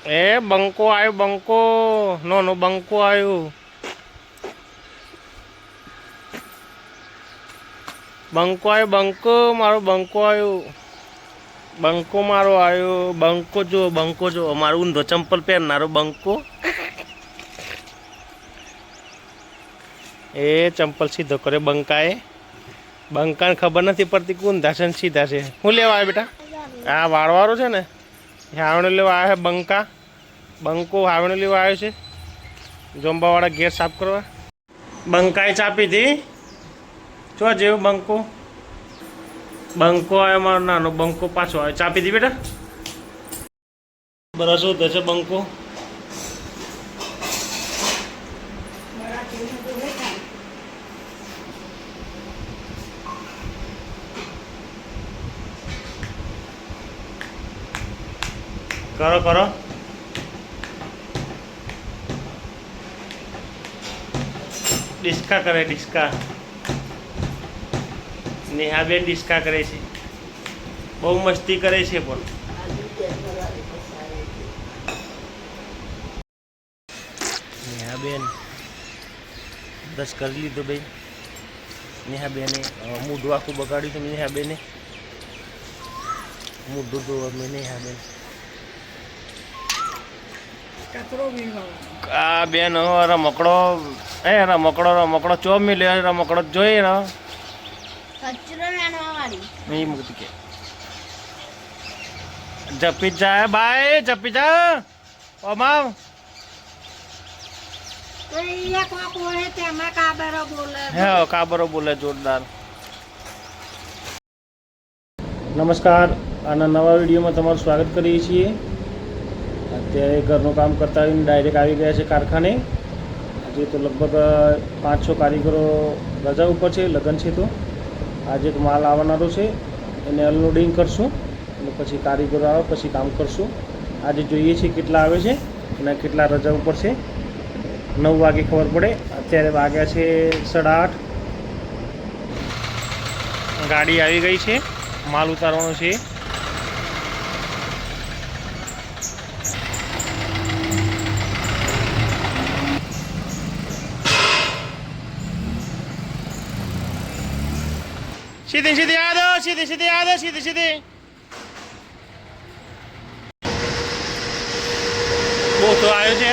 એ બંકો આવ્યો, બંકો નો બંકો આવ્યો, બંકો આવ્યો, બંકો મારો બંકો આવ્યો, બંકો મારો આવ્યો, બંકો જો મારો ઊંધો ચંપલ પહેરનારો બંકો. એ ચંપલ સીધો કરે બંકાએ. બંકાને ખબર નથી પડતી કે ઊંધા છે ને સીધા છે. શું લેવા આવે બેટા? આ વાળવાળો છે ને, હાવણો લેવા આવ્યો છે બંકા. બંકો હાવણો લેવા આવ્યો છે જોંબાવાળા ઘેર સાફ કરવા. બંકાએ ચા પીધી. જો જેવું બંકો આવ્યો મારો નાનો બંકો પાછો આવ્યો. ચા પીધી બેટા? બરસ હોતો છે બંકો. કરો કરો. ડિસ્કા કરે ડિસ્કા. નેહાબેન ડિસ્કા કરે છે. બહુ મસ્તી કરે છે પણ. નેહાબેન બસ કરી લીધો ભાઈ. નેહાબેને મૂઢું આખું બગાડ્યું છે. નેહાબેને મૂઢું તો અમે નેહાબેન. આ બેન રમકડો રમકડો ચો મિલ્યો. રમકડો જોઈએ ને મૂકતી કે જપી જાય ભાઈ, જપી જા ઓમાવ. હે કાબરો બોલે જોરદાર. નમસ્કાર, આના નવા વિડીયોમાં તમારું સ્વાગત કરીએ છીએ. અત્યારે ઘરનું કામ કરતા આવીને ડાયરેક્ટ આવી ગયા છે કારખાને. આજે તો લગભગ 5-6 કારીગરો રજા ઉપર છે, લગ્ન છે તો આજે એક માલ આવનારો છે, એને અનલોડિંગ કરશું અને પછી કારીગરો આવે પછી કામ કરશું. આજે જોઈએ છીએ કેટલા આવે છે અને કેટલા રજા ઉપર છે. 9 વાગે ખબર પડે. અત્યારે વાગ્યા છે 8:30. ગાડી આવી ગઈ છે, માલ ઉતારવાનો છે. સીધી સીધી આ દો, સીધી સીધી આ દો, સીધી સીધી. બહુ તો આવ્યો છે.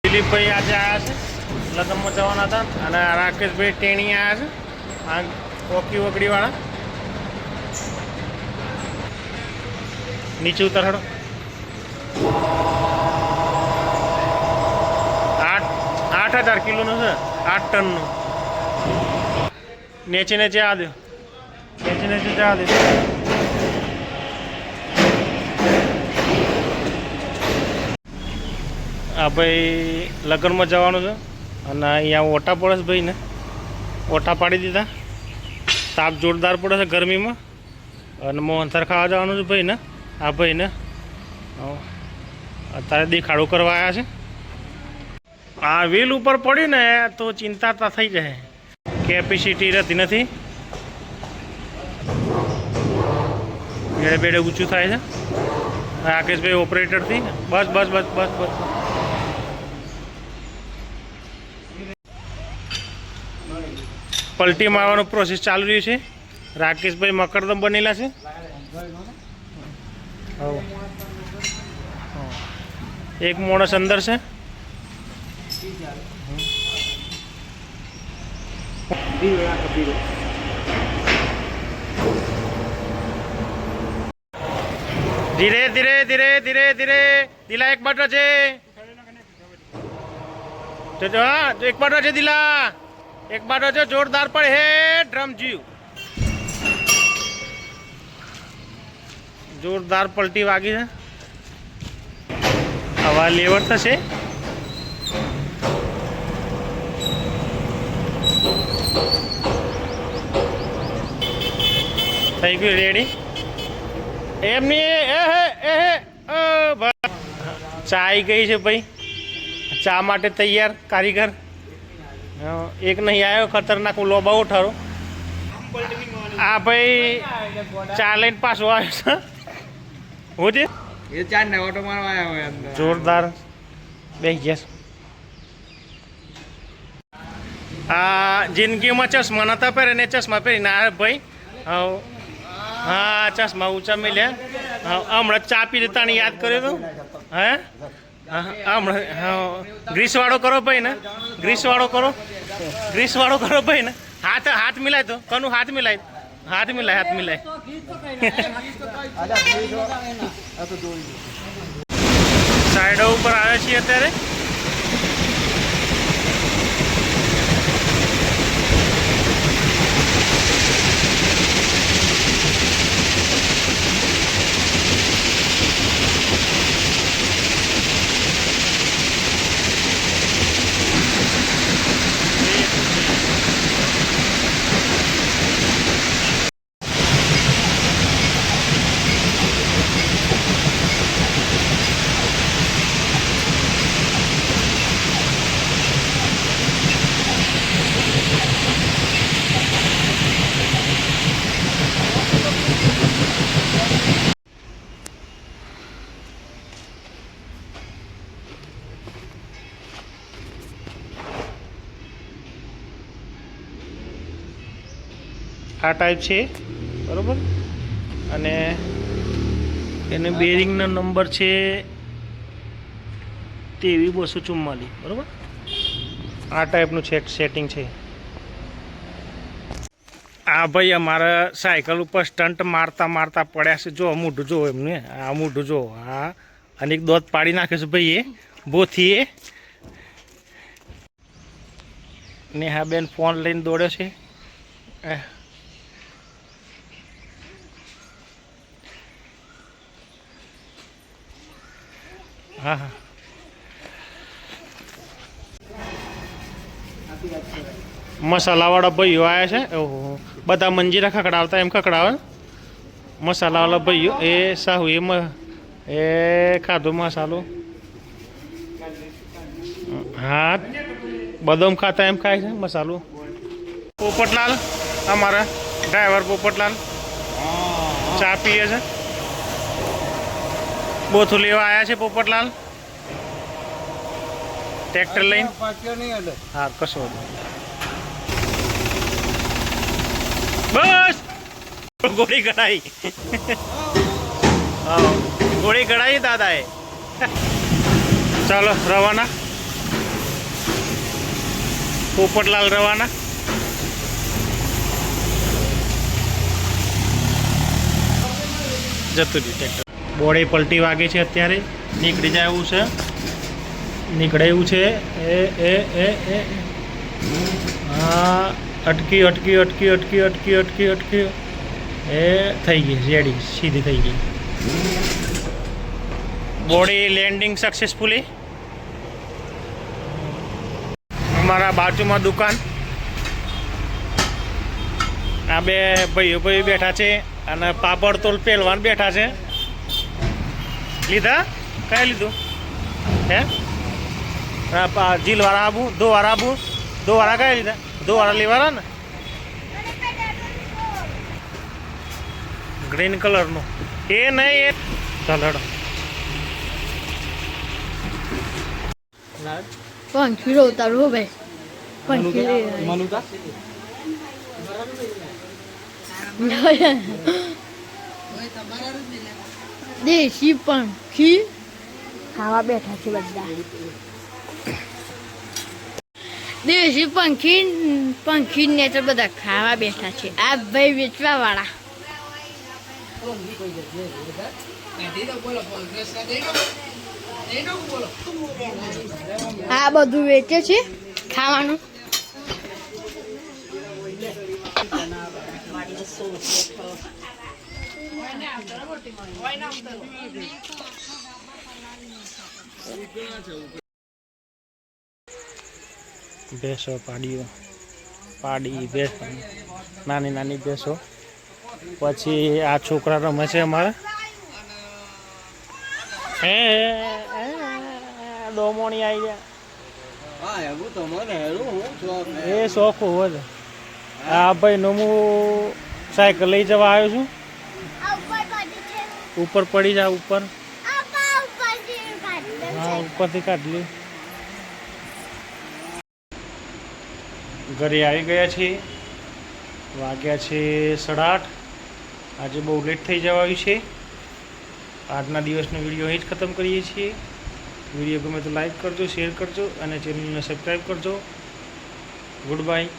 દિલીપભાઈ આજે આવ્યા છે, લગ્નમાં જવાના હતા. અને રાકેશભાઈ ટેણી આવ્યા છે, આ ઓકી વગડીવાળા. નીચે ઉતર. 8,000 કિલોનું છે, 8 ટનનું. नीचे नीचे आ दो, नीचे नीचे जा दो. આ ભાઈ લગ્નમાં જવાનું છે અને અહીંયા ઓટા પડે છે ભાઈને. ઓટા પાડી દીધા. તાપ જોરદાર પડે છે ગરમીમાં. અને મોહનથાર ખાવા જવાનું છે ભાઈને. આ ભાઈને અત્યારે દેખાડો કરવા આવ્યા છે. આ વ્હીલ ઉપર પડી ને તો ચિંતા થઈ જાય. કેપેસિટી રહેતી નથી. બેડે બેડે ઊંચું થાય છે. રાકેશભાઈ ઓપરેટરથી બસ બસ બસ બસ બસ. પલટી મારવાનો પ્રોસેસ ચાલુ રહ્યું છે. રાકેશભાઈ મકરદમ બનેલા છે. એક માણસ અંદર છે. धीरे धीरे धीरे धीरे धीरे दिला. एक बार છે तो जो हाँ एक बार છે दिला. एक बार છે जोरदार પડે હે ડ્રમ જીવ. જોરદાર પલટી વાગી છે. હવા લેવર થશે. થઈ ગયું રેડી. એમની ચા આવી ગઈ છે ભાઈ. ચા માટે તૈયાર કારીગર. એક નહીં આવ્યો, ખતરનાક લોબાઓ ઠારો. આ ભાઈ ચા લઈને પાછો આવ્યો છે. હું છે એ 4 ને ઓટો મારવા આવ્યા હોય અંદર જોરદાર બેસી ગયા. આ જિંદગીમાં ચશ્મા નતા પહેરે ને ચશ્મા પહેરીને આ ભાઈ હા ચશ્મા ઊંચા મેલ્યા. હમણાં ચા પી દેતા યાદ કર્યો તો હે હમણાં ગ્રીસવાળો કરો ભાઈ ને ગ્રીસવાળો કરો ભાઈ ને હાથ મિલાય તો કનું હાથ મિલાય સાઈડો ઉપર આવ્યા છીએ અત્યારે. આ ટાઈપ છે બરાબર, અને એને બેરિંગનો નંબર છે 23-244 બરાબર. આ ટાઈપનું સેટિંગ છે. આ ભાઈ અમારા સાયકલ ઉપર સ્ટન્ટ મારતા પડ્યા છે. જો મોઢું જો એમને, આ મોઢું જો, હા, અને એક દોત પાડી નાખે છે ભાઈ એ બોથી એ. નેહાબેન ફોન લઈને દોડ્યો છે. હા હા મસાલાવાળા ભાઈઓ આવ્યા છે. ઓહો, બધા મંજીરા ખકડાવતા એમ ખકડાવે. મસાલાવાળા ભાઈઓ એ સાહુ એ ખાધો મસાલો. હા, બદામ ખાતા એમ ખાય છે મસાલો. પોપટલાલ અમારા ડ્રાઈવર પોપટલાલ ચા પીએ છે. બોથું લેવા આવ્યા છે પોપટલાલ ટ્રેક્ટર લઈને. હા કશો બસ ગોળી કઢાઈ. હા ગોળી કઢાઈ દાદાએ. ચાલો રવાના. પોપટલાલ રવાના. જતું રહ્યું ટ્રેક્ટર. બોડે પલટી વાગે છે અત્યારે. નીકળી જાય એવું છે, નીકળે એવું છે. એ હા અટકી એ થઈ ગઈ રેડી, સીધી થઈ ગઈ. Body landing successfully. અમારા બાજુમાં દુકાન. આ બે ભાઈઓ બેઠા છે અને પાપડ તોલ પહેલવાન બેઠા છે. લીધા કઈ લીધું હે? જીલવાળા આબુ, દોવાળા કયા લીધા? દોવાળા લેવાળા ને ગ્રીન કલરનું એ નહીં. એ ચાલો પંખી ઉતારું ભાઈ. પંખી દેશી પંખી ખાવા બેઠા છે બધા. દેશી પંખી ને તો બધા ખાવા બેઠા છે. આ ભાઈ વેચવા વાળા. આ બધું વેચે છે ખાવાનું. ભેંસો પાડી ભેંસ, નાની ભેંસો. પછી આ છોકરા રમે છે અમારા. ડોમોણી આવી ગયા. એ શોખ હોવો છે. આ ભાઈ નો હું સાયકલ લઈ જવા આવ્યો છું. ઉપર પડી જા ઉપર. હા ઉપરથી કાઢ લે. ઘરે આવી ગયા છીએ. વાગ્યા છે 8:30. આજે બહુ લેટ થઈ જવાયું છે. આજના દિવસનો વિડીયો અહીં જ ખતમ કરીએ છીએ. વિડીયો ગમે તો લાઈક કરજો, શેર કરજો અને ચેનલને સબસ્ક્રાઈબ કરજો. Good bye.